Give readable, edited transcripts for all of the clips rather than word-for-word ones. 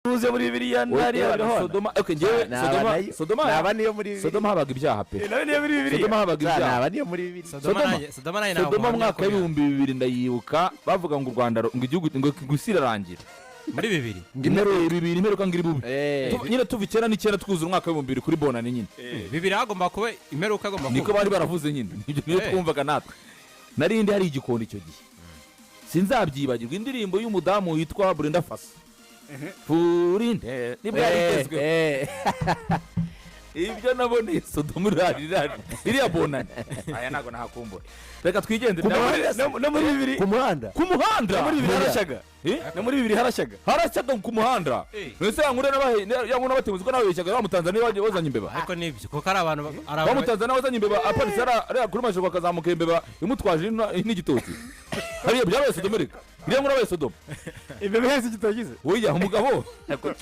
uze muri Bibiliya nari Sodoma Sodoma nabaniyo muri Bibiliya Sodoma habaga ibyaha pe nabaniyo muri Bibiliya Sodoma habaga ibyaha nabaniyo muri Bibiliya Sodoma mwaka wa 2000 ndayibuka bavuga ngo u Rwanda ngo igihugu ngo gusirarangira muri 2000 bibiri imperuka ngiri bubi nyine tuva 9 twuzura umwaka wa 2000 kuri bonane nyine 2000 agomba kuba imperuka agomba kuba niko bari baravuze nyine niyo twumvaga natwe narindi hari igikondo icyo gihe sinzabyibagirwa indirimbo y'umudamu witwa Brenda Fassie Furinde nibwo yarigezwe ibyo nabone Sodoma iriya bonane aya nago nahakumbura reka twigendere no muri 2000 ku muhanda muri 2000 harashaga no muri 2000 harashaga ku muhanda ese yankure yankuna batemuzi ko nabeshyaga ba Mutanzania baje bazanye imbeba ariko nibyo kuko ari abantu ba Mutanzania bazanye imbeba aparise ara kuri mashoko akazamuka imbeba imutwaje n'igitoki hariya byabaye Sodoma reka iriya nkura baye Sodoma imbeba yese igitokize oya umugabo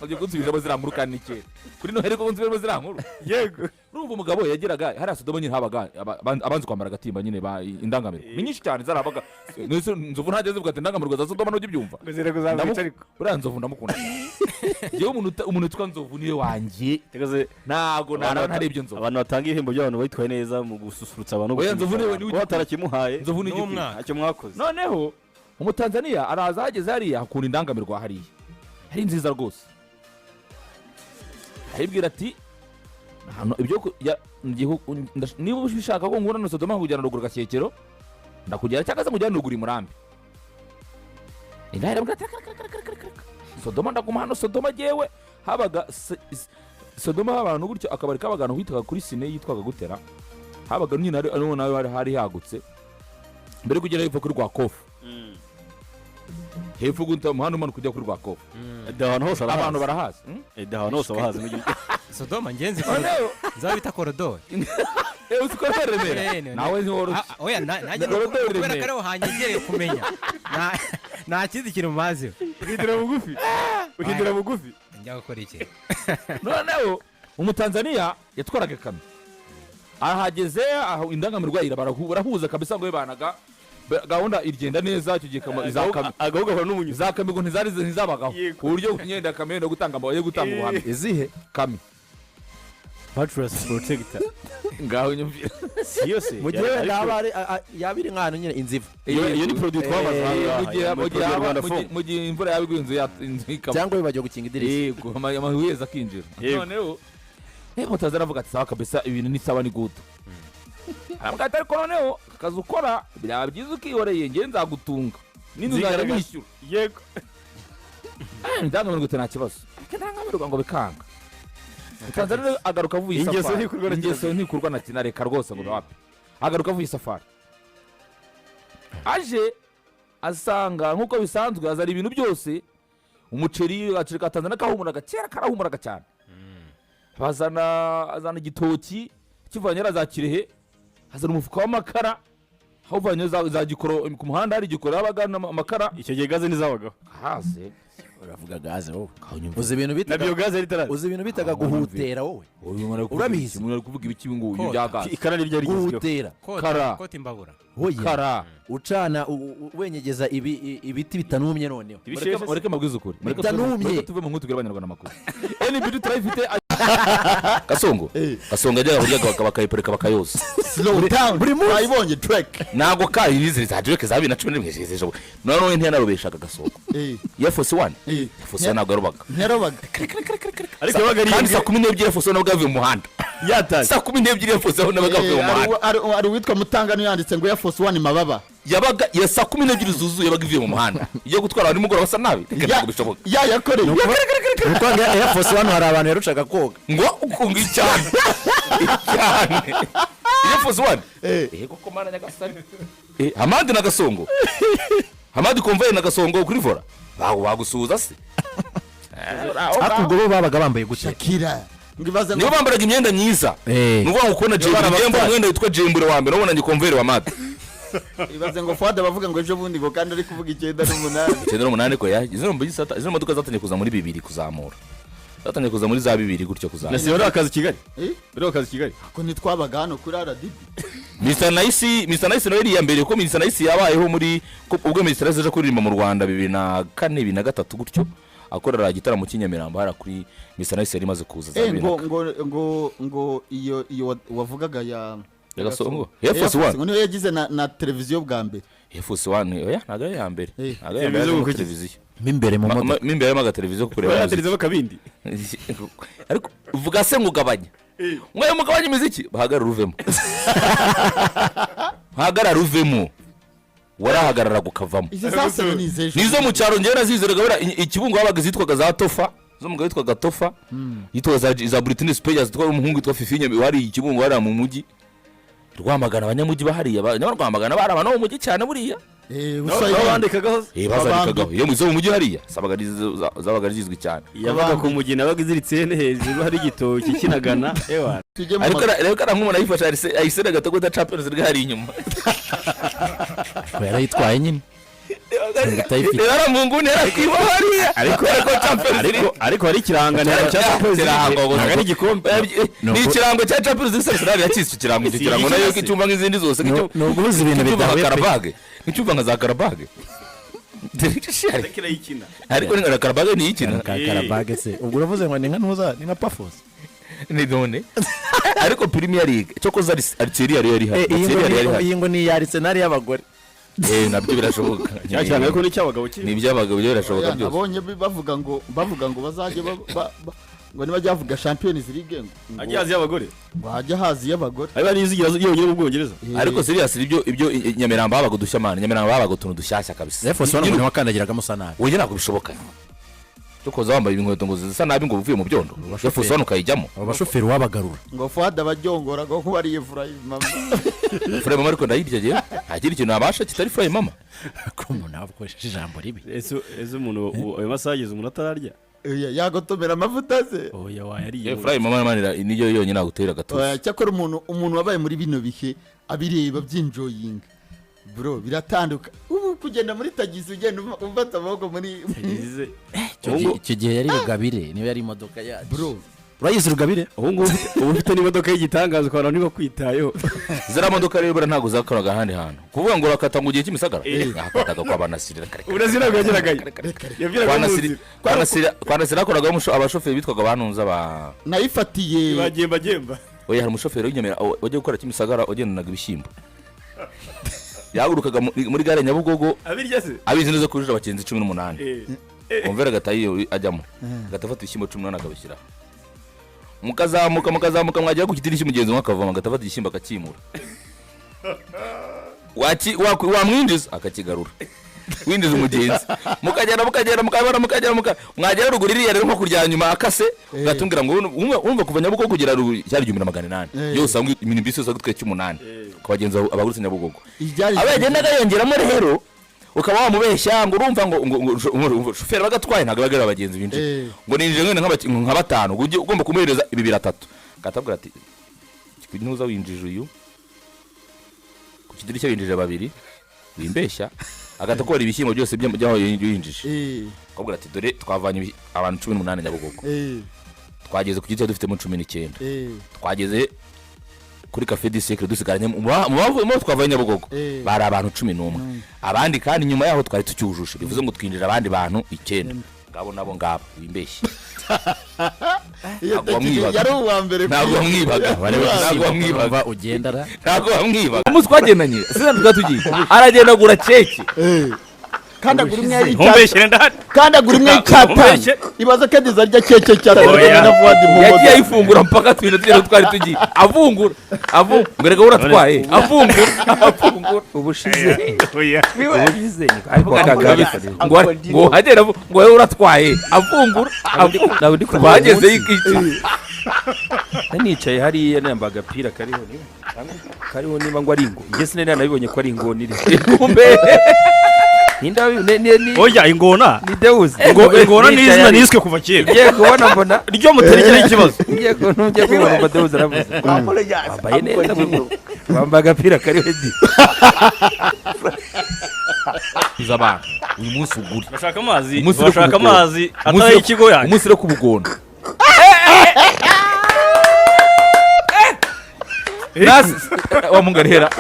agiye kunsubije baziramuruka n'ikere kuri no hereko kunsubije bazirankuru yego urumva umugabo yagiraga hari Sodoma nyine habaga abanzi kwambara gatimba nyine ba indangamiro nyinshi cyane zarabaga nzovu ntageze bugate indangamiro za Sodoma no gibyumva ngezere kuzamwica ariko uriya nzovu ndamukunda jewe umuntu twa nzovu niwe wanjye tegaze nago ntari ibyo nzovu abantu batanga ihembo by'abantu bitwaye neza mu gususurutsa abantu oya nzovu niwe batarakimuhaye nzovu ni ntacyo mwakoze noneho Umutanzania araza hageze hariya hakunda indangamirwa hariya hari nziza rwose aribwira ati hano ibyo niba ushaka ko ngura no Sodoma kujyana ruguru gashyekero ndakugera cyangwa se mujyana ruguru Murambi indahira mbwa Sodoma ndaguma hano Sodoma jewe habaga Sodoma abantu gutyo akabari kabagano witwaga kuri Sine yitwaga gutera habaga nyine hari hagutse mbere kugera hepfo kuri Rwakofu hepfo guta umuhanda umanuka kujya kuri Rwakofu abantu hose abantu barahazi abantu hose bahazi mu gihugu Sodoma ngenzi nzabita korodori usikorere nawe ni woro oya najye kubera kare hanyegereye kumenya nta kindi kintu mazi ukindira bugufi njya gukora iki noneho Umutanzania yatwaraga kamyo ahageze aho indangamirwa barahuza kabisa ngo banaga gahunda irigenda neza icyo gihe agahuga n'umunyuzi za kamigo ntizabagaho ku buryo kunyenda kamyo no gutanga amabuye gutanga ubuhamya izihe kami mattress protector ngaho nyumvira siyose mu gihe yabiri nkano nyine inziva iyo ni produit twabazanga mu gihe imvura yabiguye inzu ikaba cyangwa bibaje gukinga idirishya yego amahuyeza akinjira noneho Mutanzania avuga ati sawa kabisa ibintu ni sawa ni good arambwata ariko noneho akazi ukora byaba byiza ukihoreye nge nzagutunga n'inzara bishyura yego ndangamirwa nta kibazo ndangamirwa ngo bikanga Mutanzania agaruka avuye isafari ingeso ntikurwa na kinareka rwose ngo wapi agaruka avuye isafari aje asanga nkuko bisanzwe azari ibintu byose umuceri gacirika Tanzania kahumuraga cyera karahumuraga cyane azana igitoki kivanye za Kirehe hazana umufuka w'amakara havanye za gikoro ku muhanda hari gikoro y'abagana amakara icyo gihe gaze nizabagaho haze uravuga gaze wowe uzi ibintu bitaga nabyo gaze ritaraza uzi ibintu bitaga guhutera wowe urabizi umuntu ari kuvuga ibiki ngo uyu byagaze ikara niryo guhutera kara koti imbabura kara ucana wenyegeza ibiti bitanumye noneho mureke mabwiza ukuri bitanumye tuve mu nkutugera abanyarwanda makuru NBD turayifite Gasongo ajya kurya bakayipureka bakayoza slow down buri munsi ayibonye track nago ka irizi za Drake za 2011 zejo none ntiyanarobeshaga Gasongo ya Force 1 Force 1 nagarubaga ariko yabaga ari kandi saa 12 Force 1 nagavuye mu muhanda yataze saa 12 Force 1 nagavuye mu muhanda ari witwa Mutangano yanditse ngo ya Force 1 mababa yabaga ya saa 12 zuzuye yabaga ivuye mu muhanda iyo gutwara ari mugoroba basa nabi reka bishoboka yakoreye uko ya Force 1 hari abantu yarucaga koga ngo ukunga cyane iyo Force 1 koko mana nyagasani Hamadi na Gasongo Hamadi konvoye na Gasongo kuri vora bagusuza se akubwo bo babaga bambaye gute Shakira nibo bambaraga imyenda myiza nuvuga ngo ukona Jembure mwenda witwa Jembure wa mbere ubona ngikonvere wa Hamadi ibaze ngo Fuad bavuga ngo ejo bundi ngo kandi ari kuvuga 9 8 ko izo modoka zatanye kuza muri 2 kuzamura zatanye kuza muri za 2 gutyo kuzamura nasi wari akazi Kigali wari akazi Kigali ako nitwabaga hano kuri RDB Mr Nice nawe ya mbere ko Mr Nice yabayeho muri ubwo Mr Nice aje kuririmba mu Rwanda 2004 2003 gutyo akorera igitaramo cy'inyamirambo hara kuri Misanayise yari imaze kuza za ngo iyo wavugaga ya Gasongo F1 niyo yagize na televiziyo bwa mbere F1 oya ntago ari ya mbere televiziyo mimbere mu modoka mimbere y'amaga televiziyo kureba televiziyo kabindi ariko vuga se ngugabanya mwaye mugabanya imiziki bahagarara ruvemo bahagarara ruvemo warahagarara gukavamo nizo mu cyaro ngera zizeraga bera ikibungo babaga zitwaga za Tofa zo mugabo yitwaga Tofa yitwaga za Britney Spears twari umuhungu yitwa Fifinye wari ikibungo wari mu mujyi Rwamagana abanyamujyi bahariya Rwamagana bari abantu mu mujyi cyane buriya bandikagaho bazandikagaho iyo muzo mu mujyi hariya zabaga zizwi cyane yabaga ku mujyi nabaga iziritse hejuru hari igitoki kinagana ariko rero kana nk'umuntu ayifasha ayisera gatogo da Champions League hari inyuma yarayitwaye nyine Era munguni arakiba hariya ariko hari kirangana cya Champions League ari gikombe ni kirango cya Champions League Arsenal yakisi kirango kirango nayo kicyumba nk'izindi zose no guhuza ibintu bidawe nk'icyumba nka za Karabage ariko ni Karabage ni ikina Karabage se ubwo uravuze ngo ni nka ntuza ni nka Pafos ni none ariko Premier League cyo za Algeria yari hari iyi ngo ni ya Arsenal y'abagore nabyo birashoboka cyane ariko ni cyabagabo ni by'abagabo birashoboka byose abonye bavuga ngo bazaje ngo nibajya bavuga Champions League ngo ajya hazi y'abagore bajya hazi y'abagore ari bari izigira yonyine mu Bwongereza ariko serious ibyo Nyamirambo babaga dushyamana Nyamirambo babaga tuntu dushyashya kabisa F1 n'umuntu wakandagiragamo sana oye nako bishoboka tukoza wambaye inkweto ngo zisa nabi ngo uvuye mu byondo F1 ukayijyamo abashoferi wabagarura ngo Fuad abajyongora ngo kuba ari Efraim mama Efraim mama ariko ndayirya je agira ikintu abasha kitari Efraim mama ko umuntu avukoresheje ijambo ribi ese umuntu ayo masageze umuntu atararya yagotomera amavuta ze oya wayariye Efraim mama manira niyo yonyine agutera gatuza cyakora umuntu wabaye muri bino bihe abireba by'enjoying bro biratanduka ubu kugenda muri tagisi ugenda umfata amaboko muri icyo gihe yari Rugabire niyo yari imodoka yacu bro urayizi Rugabire ubu ufite n'imodoka y'igitangazo kwa niba kwitayo zira modoka rero ntago zakoraga handi hantu kuvuga ngo rakata ngo ugiye kimisagara nakataga kwa banasirira urazira gwageragaye kwanasira akoraga abashoferi bitwaga banunza ba nayifatiye bagemba oya hari umushoferi w'inyamera wajye gukora kimisagara ugendanaga ibishyimbo yagurukaga muri gare Nyabugogo abirya se abizi neza kurira abakenzi 18 umvera gatayiyo ajyamo gatafata ibishyimbo 18 akabishyira mukazamuka mwajya kukitirishya umugenzi mwakavoma gatafata igishimba akakimura wamwinjiza akakigarura winjiza umugenzi mukagera mwagera ruguru iriya rero nko kurya nyuma akase gatungira ngo umva kuva Nyabugogo kugera cyari 1800 yose amwe ibintu byose gutwe 8 kubagenza abagurutse Nyabugogo abagenda gayongeramo rero ukaba wamubeshya ngo urumva ngo shoferi bagatwaye ntago bagera abagenzi binje ngo ninje nka batanu ugomba kumuhereza ibi 3 gatabwira ati ntuza winjije uyu ku kidirishya winjije 2 wimbeshya agatakora ibishyimbo byose byaho yinjije akabwira ati dore twavanye abantu 18 Nyabugogo twageze ku giti dufitemo 19 twageze kuri Cafe du Siècle dusigaranye mu twavanye Nyabugogo bari abantu 11 abandi kandi nyuma yaho twari tucyujushe bivuze ngo twinjira abandi bantu 9 ngabo nabo ngabo wimbeshye yari uwa mbere ntabwo wamwibaga ugendara ntabwo wamwibaga umunsi twagendanye sinabwo tugiye aragendagura ceke kandagura imwe y'icyatanu ibaza kandi zarya keke cyatanu na Fuad mu modoka yagiye ayifungura mpaka twari tugiye avungura ngo uratwaye avungura ubushize ngo hagera ngo wowe uratwaye avungura bageze y'ikici nicaye hariya nambaga agapira kariho niba ngo ari ingo njye sinari nabibonye ko ari ingona iri kumbe oya ingona ni Deus ingona ni izina niswe kuva kera ngiye kubona mbona ryo muterekera ikibazo ngiye kubona ngo Deus aravuze bambaye neza bambaga agapira kariho di uzaba uyu munsi uguri bashaka amazi atari ikigo yanyu umunsi ro kubugondo wa mungarihera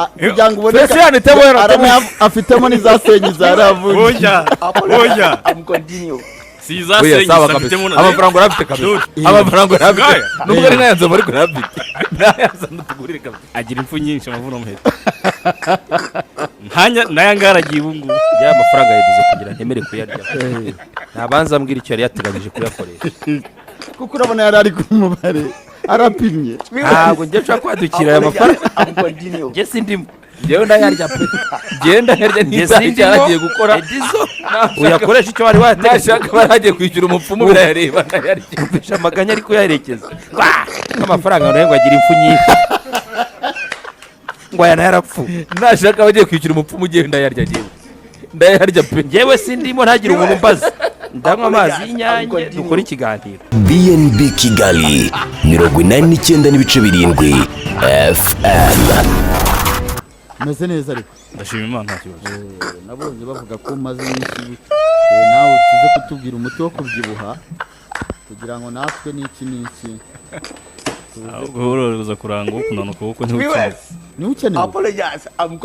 kugira ngo ubone Fesi yanitemo afitemo n'iza senyi zaravuye oya si za Oya, senyi sawa afitemo kabisa. Amafaranga urafite kabisa. Amafaranga urafite. Nubwo ari nayanze muri kurafite. Nayanze n'utugurire kabisa. agira impfu nyinshi amavuno muheta ntanya naya ngaragiye ubu ngubu Ya mafaranga yagize kugira ntemere kuyarya. Nabanza mbwira icyo yari yateganyije kuyakoresha. kuko urabona yari ari ku mubare arapimye Ntabwo njye nshaka kwadukira aya mafaranga. Njye sindimo. Njyewe ndayarya pe. Genda herya n'isaha cyaragiye gukora. uyakoresha icyo wari wategetse Nashaka baragiye kwishyura umupfumu birayareba ndayarya. umvisha amaganya ariko yaherekeza amafaranga nayo ngo agira impfu nyinshi ngo aya nayo arapfuye Nashaka bagiye kwishyura umupfumu ugiye ndayarya njyewe. Ndayarya pe. njyewe sindimo ntagire umuntu umbaza ndanywa amazi y'inyange dukora ikiganiro BNB Kigali 89.7 FM. umeze neza ariko ndashima Imana nta kibazo nabonye bavuga ko umaze iminsi nawe tuze kutubwira umuti wo kubyibuha kugira ngo natwe n'iki n'iki ahubwo uza kuranga uwo kunanuka kuko ntiwukeneye niba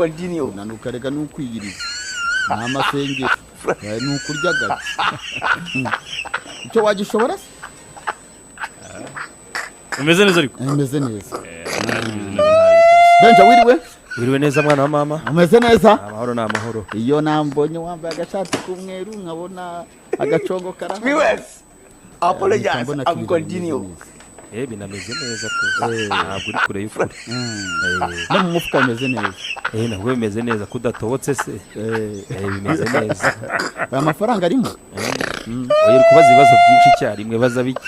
ukeneye unanuka reka ni ukwiyiriza ni amasengero ni ukurya gato icyo wagishobora se umeze neza ariko umeze neza nanjye meze neza benja wiriwe wiriwe neza mwana wa mama umeze neza amahoro ni amahoro iyo nambonye wambaye agashati k'umweru nkabona agacongo karahari binameze neza rwose ntabwo uri kure y'ukuri no mu mufuka bimeze neza ntabwo bimeze neza kudatobotse se bimeze neza aya mafaranga arimo oya uri kubaza ibibazo byinshi icyarimwe baza biki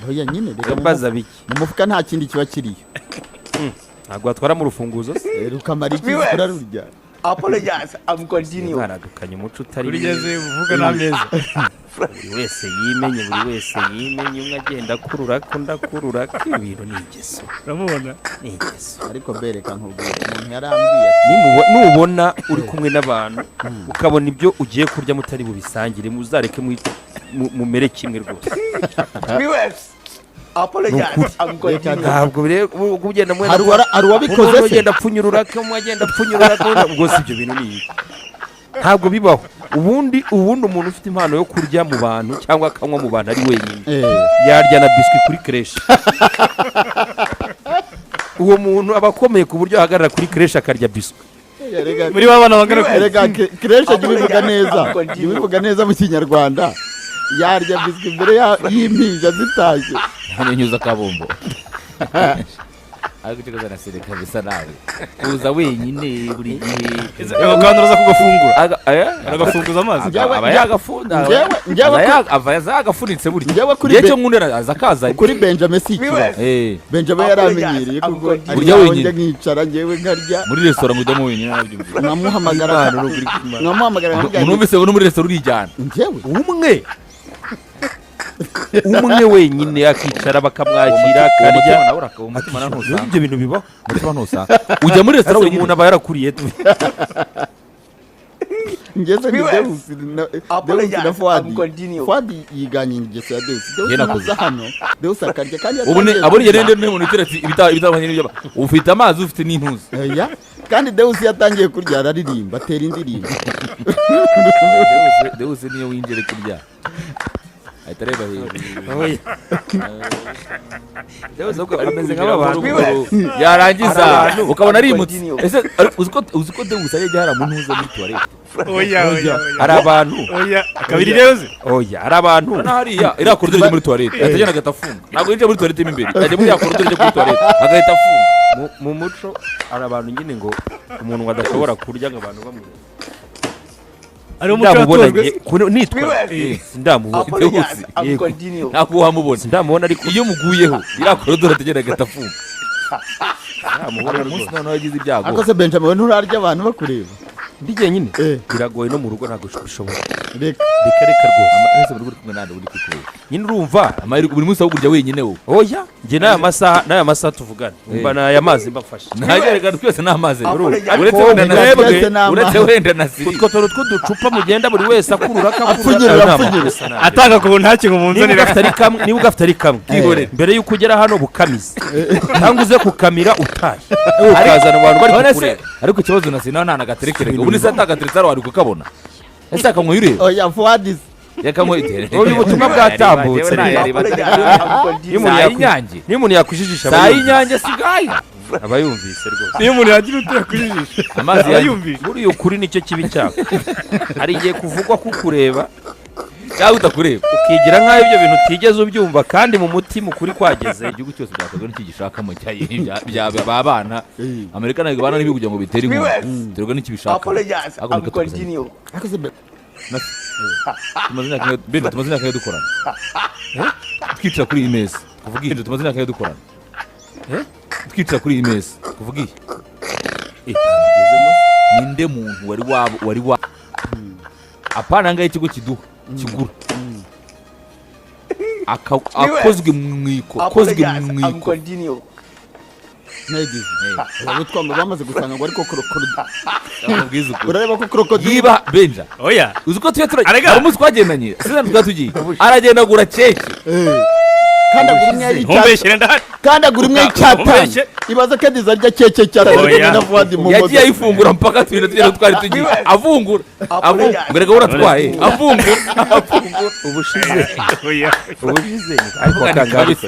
oya nyine reka baza biki mu mufuka nta kindi kiba kiriyo ntabwo watwara mu rufunguzo se rukamara iki urarurya baradukanye umuco utari urigeze uvuga n'ameza buri wese yimenye umwe agenda akurura ko ndakurura ko ibintu ni ingeso uramubona ni ingeso ariko mbereka nkubwira umuntu yarambwiye ati nubona uri kumwe n'abantu ukabona ibyo ugiye kurya mutari bubisangire muzareke mumere kimwe rwose ntabwo ugenda hari uwabikoze se ugenda apfunyurura ko umwe agenda apfunyurura ko rwose ibyo bintu ni iki ntabwo bibaho ubundi umuntu ufite impano yo kurya mu bantu cyangwa akanywa mu bantu ari wenyine yarya na biswi kuri kreshi uwo muntu aba akomeye ku buryo ahagarara kuri kreshi akarya biswi muri ba bana bangana kure rega kreshi jya ubivuga neza mu kinyarwanda yarya biswi imbere y'impinja zitashye Hanyuza kabombo. Ariko cyo na sereka bisa nawe. Uza wenyine buri gihe. bakanduraza kugafungura agafunguza amazi Aba yagafunda. Ava yagafunitse buri. Cyo nkundera azakaza. kuri Benjamin si ikibazo Benjamin yaramenyereye kuko Urya wenyine. nkicara ngewe nkarya Muri restaurant mujyamo wenyine nabyumvira. nkamuhamagara Unumvise uno muri restaurant urijyana. ngewe umwe wenyine akicara bakamwakira akarya Umutima ntusa. ibyo bintu bibaho Umutima ntusa. Ujya muri restaurant wenyine umuntu aba yarakuriye ngeze ni Deus na Fuadi yiganye ingeso ya Deus naza hano Deus akarya kandi Abonye rende n'umuntu uteretse ibitabanye n'ibyo. Ufite amazi ufite n'intuzi. kandi Deus yatangiye kurya araririmba atera indirimbo Deus niyo winjire kurya. Ahita areba hejuru. ameze nk'abantu yarangiza ukabona arimutse. Ese uzi ko Deus ajya hara mu ntuza muri toilette. hari abantu akabiri rero ze hari abantu hariya iriya korodoro ijya muri toilette atajyana agahita afunga. Ntabwo yinjira muri toilette mo imbere ajya muri ya korodoro ijya muri toilette agahita afunga. mu muco hari abantu nyine ngo umuntu adashobora kurya ngo abantu bamwe ari umuco watojwe nitwa ndamubona ntabwo wamubona ndamubona ariko iyo muguyeho iriya korodoro atajyana agahita afunga. ndamubona umunsi rwose noneho yagize ibyago. ariko se Benjamin we nturarya abantu bakureba ndigiye nyine biragoye no mu rugo ntabwo bishobora reka reka rwose Ese buri kumwe nande uri kukureba. nyine urumva Amahirwe buri munsi aho kurya wenyine wowe. oya njye n'aya masaha tuvugana mba n'aya mazi mbafashe ntagereka twese n'amazi uretse Uretse wenda na siri utwo tuntu tw'uducupa mugenda buri wese akurura Apfunyirira. atanga ku ntacyo ngo munzanire niba ugafite ari kamwe Kihorere. mbere y'uko ugera hano bukamize cyangwa uze kukamira utaye ukazana abantu bari none se kukureba ariko ikibazo na sinaho nta nagaterekerega ubu nisa atagateretse hano wari kukabona ese akanyweye ureba oya fuadis yakanyweye ubu butumwa bwatambutse saa y'inyange niyo umuntu yakwijijisha saa y'inyange sigaye aba yumvise rwose niyo umuntu yagira utera kujijisha amazi yayumvise buriya ukuri nicyo kibi cyako hari igihe kuvugwa kukureba cyangwa utakureba ukigira nk'aho ibyo bintu utigeze ubyumva kandi mu mutima ukuri kwageze igihugu cyose byakozwe n'iki gishakamo byaba abana amerika ntabwo ibana n'ibihugu kugira ngo bitere inkunga biterwa n'iki bishaka tumaze imyaka ingahe dukorana twicara kuri iyi meza kuvuga iyi tumaze imyaka ingahe dukorana twicara kuri iyi meza kuvuga iyi ninde muntu wari wa apana ngaho ikigo kiduha kigura akozwe mu iko nagize abo twamba bamaze gusanga ngo ariko ubwiza ukuri urareba ko krokodile yiba benja oya uzi ko tuye turajya hari umunsi twagendanye sinzi twatugiye aragenda agura keke kandi agura imwe y'icyatsi ntumbeshyire ndahari kandi agura imwe y'icyatanu Umbeshye. ibaza ko adiza arya keke cyatanu Oya. na fuadi mu yagiye ayifungura mpaka tugenda twari tugiye avungura mbere gahora atwaye avungura ubushize oya ariko akangabise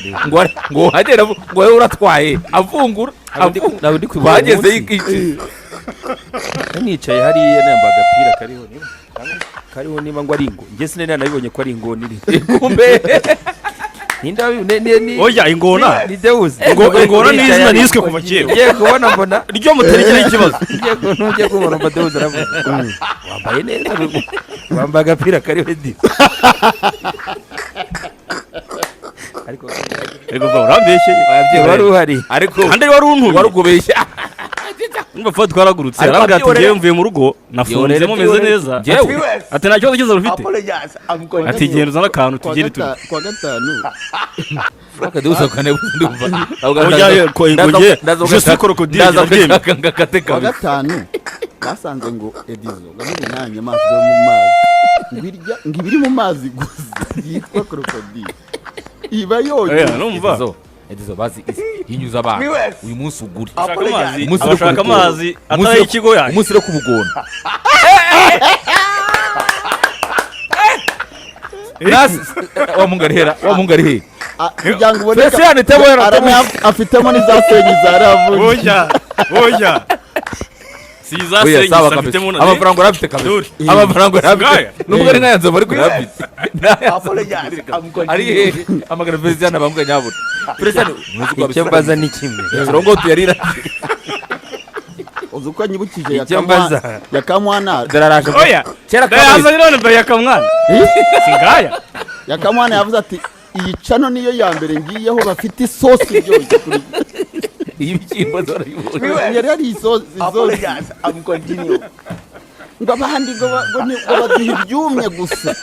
ngo hagera ngo wowe uratwaye avungura nawe ndi kwibuka bageze umunsi. nicaye hariya namba agapira kariho niba ngo ari ingo njye sinari nabibonye ko ari ingona iri kumbe oya ingona ni Deus ingona ni izina niswe kuva kera ngiye kubona mbona ryo muterekera ikibazo ngiye kubona mbona Deus aravuga wambaye neza wambaye agapira kariho di ariko urambeshye wari uhari ariko kandi wari untumye wari ukubeshya Numva fa twaragurutse Ariko arambwira ati abyihorere. ngiye mvuye mu rugo nafunzemo meze neza ati nta kibazo kiza ufite ati genda uzana akantu tugere tu kwa gatanu akadusa kane ndumva Oya, ko ingoge, je suis crocodile, ndabyemera. kwa gatanu basanze ngo edizo gamuri nta nyamaswa yo mu mazi ngo ibiri mu mazi gusa yitwa krokodile iba yoyo numva edizo bazi yinyuza abantu uyu munsi uguri abashaka amazi atari ikigo yaje umunsi wo kubugona nasi wamungarihera kugira ngo ubone Mbese yani tebo afitemo n'iza senyi za ravuye oya si za senyi afitemo na amafaranga urafite kabisa amafaranga urafite nubwo ari nkayanze bari kuyafite ari he amagana president abambwa nyabura president icyo mbaza ni kimwe turongo tuyarira uzi uko anyibukije icyo mbaza ya kamwana dararaje oya kera ndayaza none mbere yakamwana singaya ya kamwana yavuze ati iyi cano niyo ya mbere ngiyeho bafite isosi iryoshye kuri ibikimbo dorayibona yari hari isosi ngo abandi ngo baduha ibyumye gusa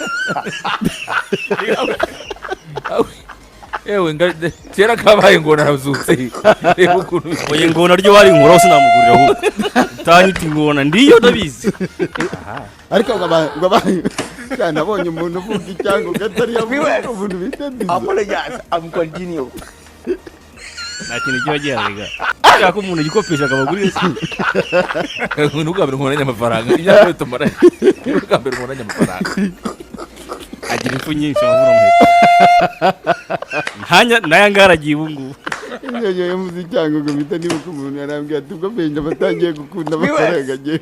ewe kera kabaye ngo narazutse reba ukuntu oya ingona ryo wari inkura sinamugurira ahubwo utanyita ingona ndiyo ndabizi ariko ngo nabonye umuntu uvuga icyango gatari yavuga umuntu bita dizo nta kintu kiba giharega cyangwa umuntu gikopesha akabagurira se ntugambire umuntu anyamafaranga imyaka yose tumara ntugambire umuntu anyamafaranga agira impfu nyinshi amavura umuheto naya ngaragiye ubu ngubu iyo yamuze icyango ngo bita niba umuntu yarambwira ati ubwo benshi abatangiye gukunda amafaranga agiye